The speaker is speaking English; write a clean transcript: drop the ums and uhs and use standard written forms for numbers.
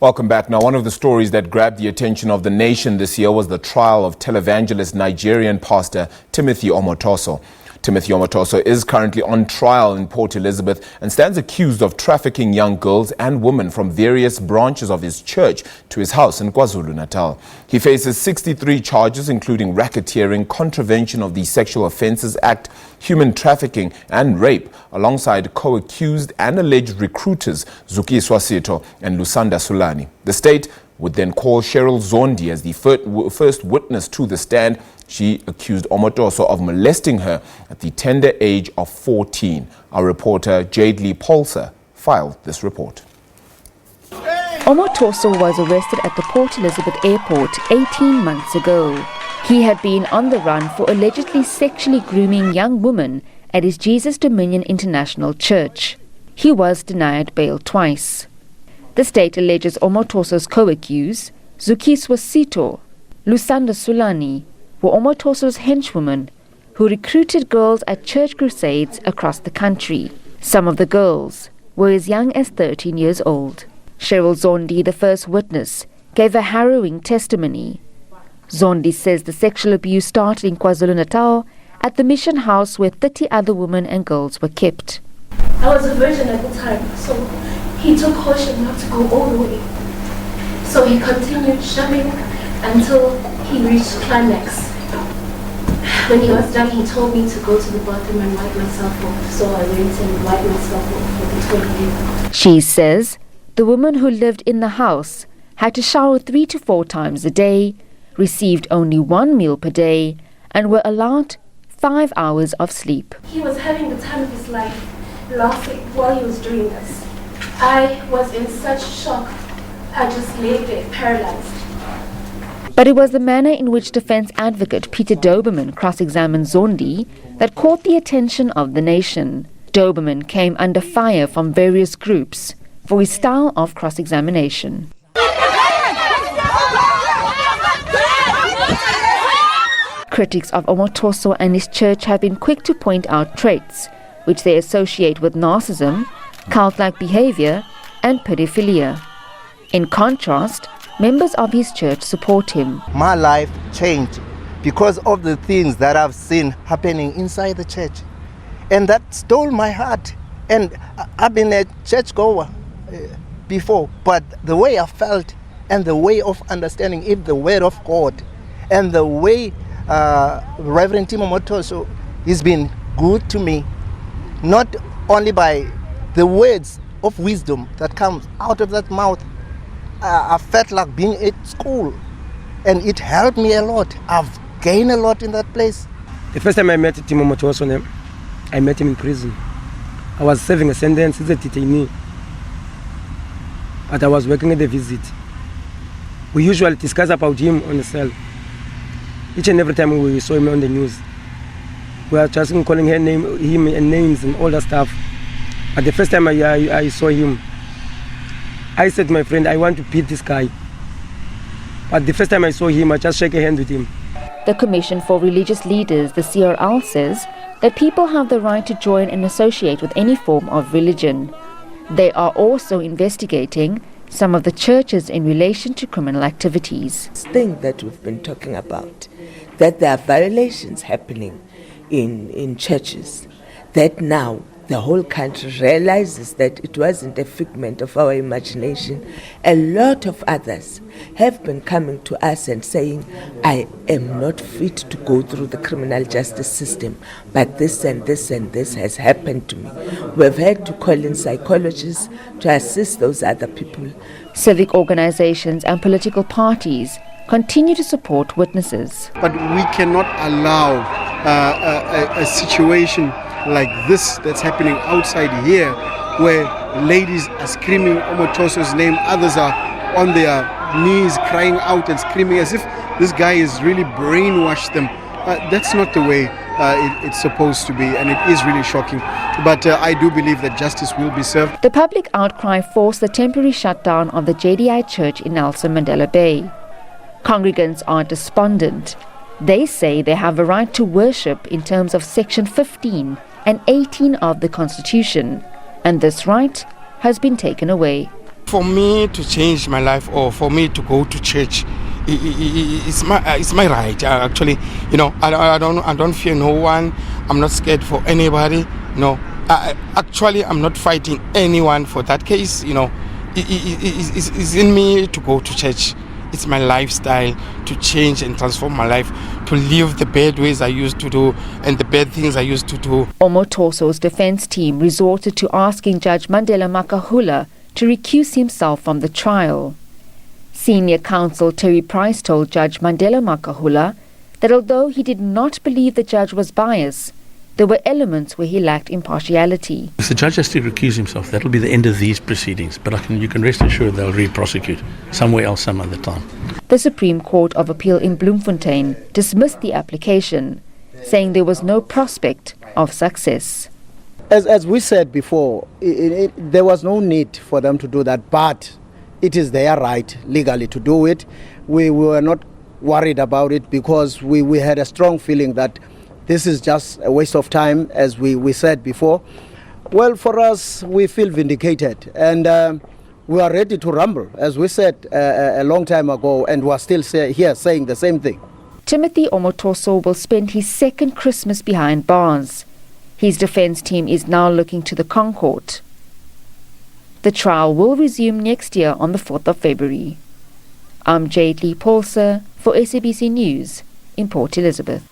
Welcome back. Now, one of the stories that grabbed the attention of the nation this year was the trial of televangelist Nigerian Pastor Timothy Omotoso. Timothy Omotoso is currently on trial in Port Elizabeth and stands accused of trafficking young girls and women from various branches of his church to his house in Kwa-Zulu Natal. He faces 63 charges, including racketeering, contravention of the Sexual Offences Act, human trafficking and rape, alongside co-accused and alleged recruiters Zukiswa, Sitho and Lusanda, Sulani. The state would then call Cheryl Zondi as the first witness to the stand. She accused Omotoso of molesting her at the tender age of 14. Our reporter Jayed-Leigh Paulse filed this report. Omotoso was arrested at the Port Elizabeth airport 18 months ago. He had been on the run for allegedly sexually grooming young women at his Jesus Dominion International Church. He was denied bail twice. The state alleges Omotoso's co-accused, Zukiswa Sitho, Lusanda Sulani, were Omotoso's henchwomen who recruited girls at church crusades across the country. Some of the girls were as young as 13 years old. Cheryl Zondi, the first witness, gave a harrowing testimony. Zondi says the sexual abuse started in Kwa-Zulu Natal at the mission house where 30 other women and girls were kept. I was a virgin at the time, so he took caution not to go all the way. So he continued shoving until he reached climax. When he was done, he told me to go to the bathroom and wipe myself off. So I went and wiped myself off with the toilet. She says the women who lived in the house had to shower 3 to 4 times a day, received only 1 meal per day, and were allowed 5 hours of sleep. He was having the time of his life, laughing while he was doing this. I was in such shock. I just lay there paralyzed. But it was the manner in which defense advocate Peter Doberman cross-examined Zondi that caught the attention of the nation. Doberman came under fire from various groups for his style of cross-examination. Critics of Omotoso and his church have been quick to point out traits which they associate with narcissism, cult-like behavior and pedophilia. In contrast, members of his church support him. My life changed because of the things that I've seen happening inside the church. And that stole my heart. And I've been a churchgoer before, but the way I felt and the way of understanding if the word of God and the way Reverend Tim Omotoso has been good to me, not only by the words of wisdom that comes out of that mouth. I felt like being at school, and it helped me a lot. I've gained a lot in that place. The first time I met Tim Omotoso, I met him in prison. I was serving a sentence as a detainee, but I was working at the visit. We usually discuss about him on the cell. Each and every time we saw him on the news, we were just calling him and names and all that stuff. But the first time I saw him, I said to my friend, I want to beat this guy. But the first time I saw him, I just shook a hand with him. The Commission for Religious Leaders, the CRL, says that people have the right to join and associate with any form of religion. They are also investigating some of the churches in relation to criminal activities. This thing that we've been talking about, that there are violations happening in churches, that now the whole country realizes that it wasn't a figment of our imagination. A lot of others have been coming to us and saying, I am not fit to go through the criminal justice system, but this and this and this has happened to me. We've had to call in psychologists to assist those other people. Civic organizations and political parties continue to support witnesses. But we cannot allow a situation like this that's happening outside here, where ladies are screaming Omotoso's name, others are on their knees crying out and screaming as if this guy has really brainwashed them. That's not the way it's supposed to be, and it is really shocking. But I do believe that justice will be served. The public outcry forced the temporary shutdown of the JDI Church in Nelson Mandela Bay. Congregants are despondent. They say they have a right to worship in terms of Section 15 and 18 of the Constitution, and this right has been taken away. For me to change my life or for me to go to church, it's my right. Actually, I don't fear no one. I'm not scared for anybody. No, I'm not fighting anyone for that case. It's in me to go to church. It's my lifestyle to change and transform my life, to leave the bad ways I used to do and the bad things I used to do. Omotoso's defense team resorted to asking Judge Mandela Makahula to recuse himself from the trial. Senior counsel Terry Price told Judge Mandela Makahula that although he did not believe the judge was biased, there were elements where he lacked impartiality. If the judge has to recuse himself, that'll be the end of these proceedings. But you can rest assured they'll re-prosecute somewhere else some other time. The Supreme Court of Appeal in Bloemfontein dismissed the application, saying there was no prospect of success. As we said before, there was no need for them to do that, but it is their right legally to do it. We were not worried about it because we had a strong feeling that this is just a waste of time, as we said before. Well, for us, we feel vindicated, and we are ready to rumble, as we said a long time ago, and we are still here saying the same thing. Timothy Omotoso will spend his second Christmas behind bars. His defense team is now looking to the Concourt. The trial will resume next year on the 4th of February. I'm Jayed-Leigh Paulse for SABC News in Port Elizabeth.